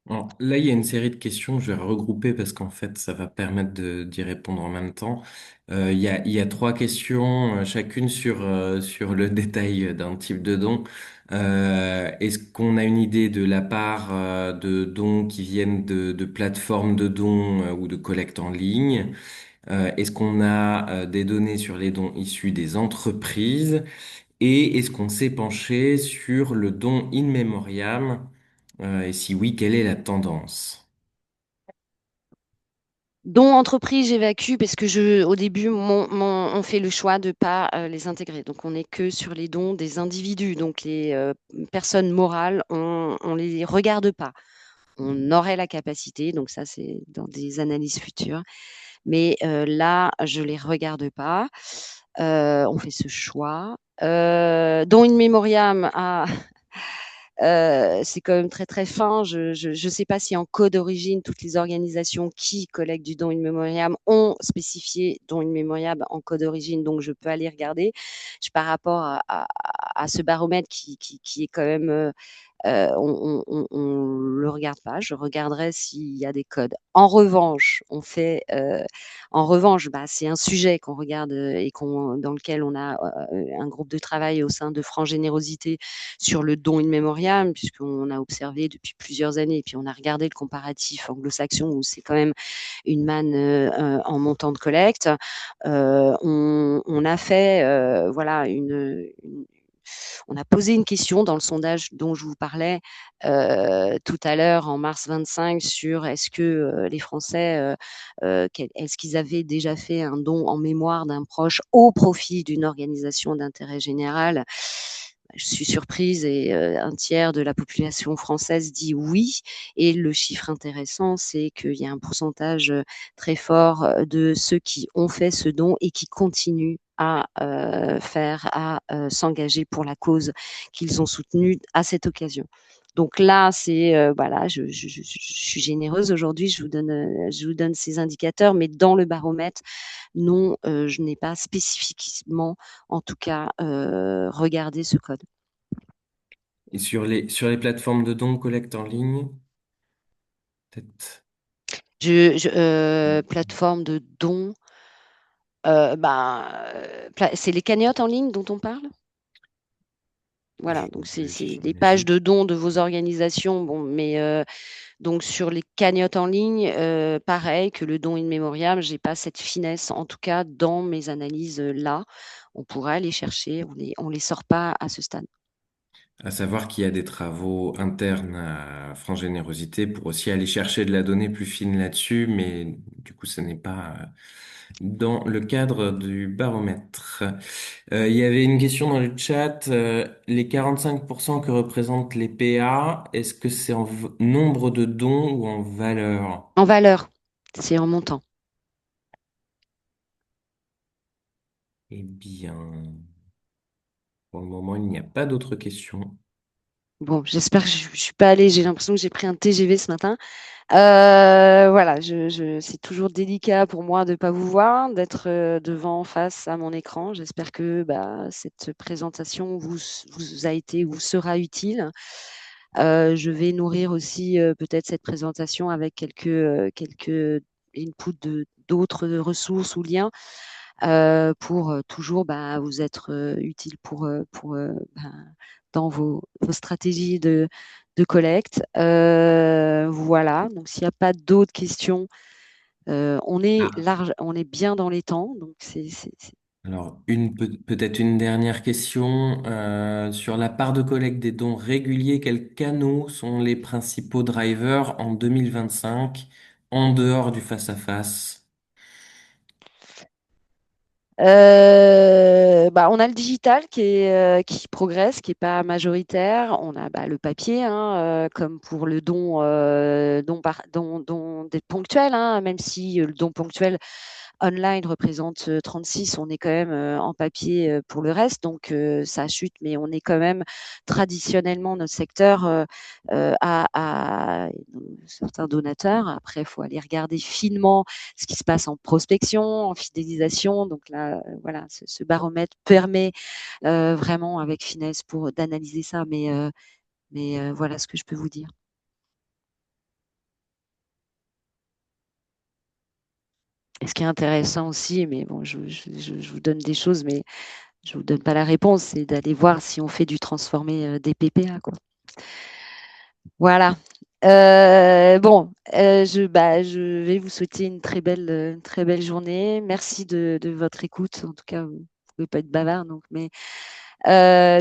Alors, là, il y a une série de questions, je vais regrouper parce qu'en fait, ça va permettre d'y répondre en même temps. Il y a trois questions, chacune sur le détail d'un type de don. Est-ce qu'on a une idée de la part de dons qui viennent de plateformes de dons ou de collecte en ligne? Est-ce qu'on a des données sur les dons issus des entreprises? Et est-ce qu'on s'est penché sur le don in memoriam? Et si oui, quelle est la tendance? Dont entreprise, j'évacue parce que au début, on fait le choix de ne pas les intégrer. Donc, on n'est que sur les dons des individus. Donc, les personnes morales, on ne les regarde pas. On aurait la capacité, donc ça, c'est dans des analyses futures. Mais là, je ne les regarde pas. On fait ce choix. Dont in memoriam à c'est quand même très très fin. Je ne sais pas si en code d'origine, toutes les organisations qui collectent du don in memoriam ont spécifié don in memoriam en code d'origine, donc je peux aller regarder. Par rapport à ce baromètre qui est quand même on le regarde pas. Je regarderai s'il y a des codes. En revanche, bah, c'est un sujet qu'on regarde et dans lequel on a un groupe de travail au sein de France Générosité sur le don in memoriam, puisqu'on a observé depuis plusieurs années, et puis on a regardé le comparatif anglo-saxon où c'est quand même une manne en montant de collecte. On a fait voilà on a posé une question dans le sondage dont je vous parlais tout à l'heure en mars 25 sur est-ce que les Français, est-ce qu'ils avaient déjà fait un don en mémoire d'un proche au profit d'une organisation d'intérêt général. Je suis surprise et un tiers de la population française dit oui. Et le chiffre intéressant, c'est qu'il y a un pourcentage très fort de ceux qui ont fait ce don et qui continuent à s'engager pour la cause qu'ils ont soutenue à cette occasion. Donc là, c'est voilà, je suis généreuse aujourd'hui, je vous donne ces indicateurs, mais dans le baromètre, non, je n'ai pas spécifiquement, en tout cas, regardé ce code. Et sur les plateformes de dons collecte en ligne, peut-être. Plateforme de dons, c'est les cagnottes en ligne dont on parle. Voilà, donc c'est les pages J'imagine. de dons de vos organisations. Bon, mais donc sur les cagnottes en ligne, pareil que le don in memoriam, j'ai pas cette finesse, en tout cas dans mes analyses là. On pourrait aller chercher, on les sort pas à ce stade. À savoir qu'il y a des travaux internes à France Générosité pour aussi aller chercher de la donnée plus fine là-dessus, mais du coup, ce n'est pas dans le cadre du baromètre. Il y avait une question dans le chat. Les 45% que représentent les PA, est-ce que c'est en nombre de dons ou en valeur? En valeur, c'est en montant. Eh bien, pour le moment, il n'y a pas d'autres questions. Bon, j'espère que je ne suis pas allée. J'ai l'impression que j'ai pris un TGV ce matin. Voilà, c'est toujours délicat pour moi de ne pas vous voir, d'être devant, face à mon écran. J'espère que bah, cette présentation vous a été ou sera utile. Je vais nourrir aussi peut-être cette présentation avec quelques inputs d'autres ressources ou liens pour toujours bah, vous être utile bah, dans vos stratégies de collecte. Voilà, donc s'il n'y a pas d'autres questions, on est bien dans les temps, donc Alors, peut-être une dernière question. Sur la part de collecte des dons réguliers, quels canaux sont les principaux drivers en 2025 en dehors du face-à-face? bah, on a le digital qui progresse, qui n'est pas majoritaire. On a bah, le papier, hein, comme pour le don des ponctuels, hein, même si le don ponctuel online représente 36, on est quand même en papier pour le reste, donc ça chute, mais on est quand même traditionnellement notre secteur à certains donateurs. Après, il faut aller regarder finement ce qui se passe en prospection, en fidélisation. Donc là, voilà, ce baromètre permet vraiment avec finesse pour d'analyser ça, mais voilà ce que je peux vous dire. Et ce qui est intéressant aussi, mais bon, je vous donne des choses, mais je vous donne pas la réponse, c'est d'aller voir si on fait du transformé des PPA, quoi. Voilà. Bon, je vais vous souhaiter une très belle journée. Merci de votre écoute. En tout cas, vous ne pouvez pas être bavard, donc, mais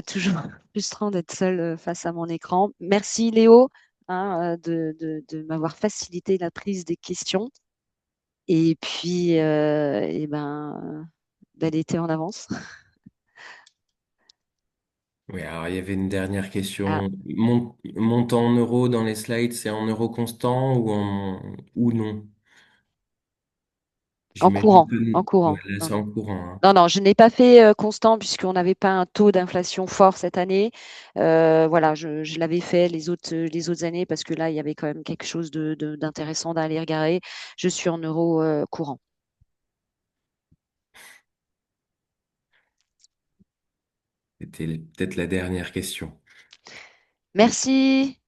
toujours frustrant d'être seul face à mon écran. Merci Léo, hein, de m'avoir facilité la prise des questions. Et puis, eh ben, bel été en avance. Oui, alors il y avait une dernière Ah, question. Montant en euros dans les slides, c'est en euros constants ou non? en J'imagine courant, que en non. Ouais, courant. là, Non, c'est non. en courant, hein. Non, non, je n'ai pas fait constant puisqu'on n'avait pas un taux d'inflation fort cette année. Voilà, je l'avais fait les autres années parce que là, il y avait quand même quelque chose d'intéressant d'aller regarder. Je suis en euros courant. C'était peut-être la dernière question. Merci.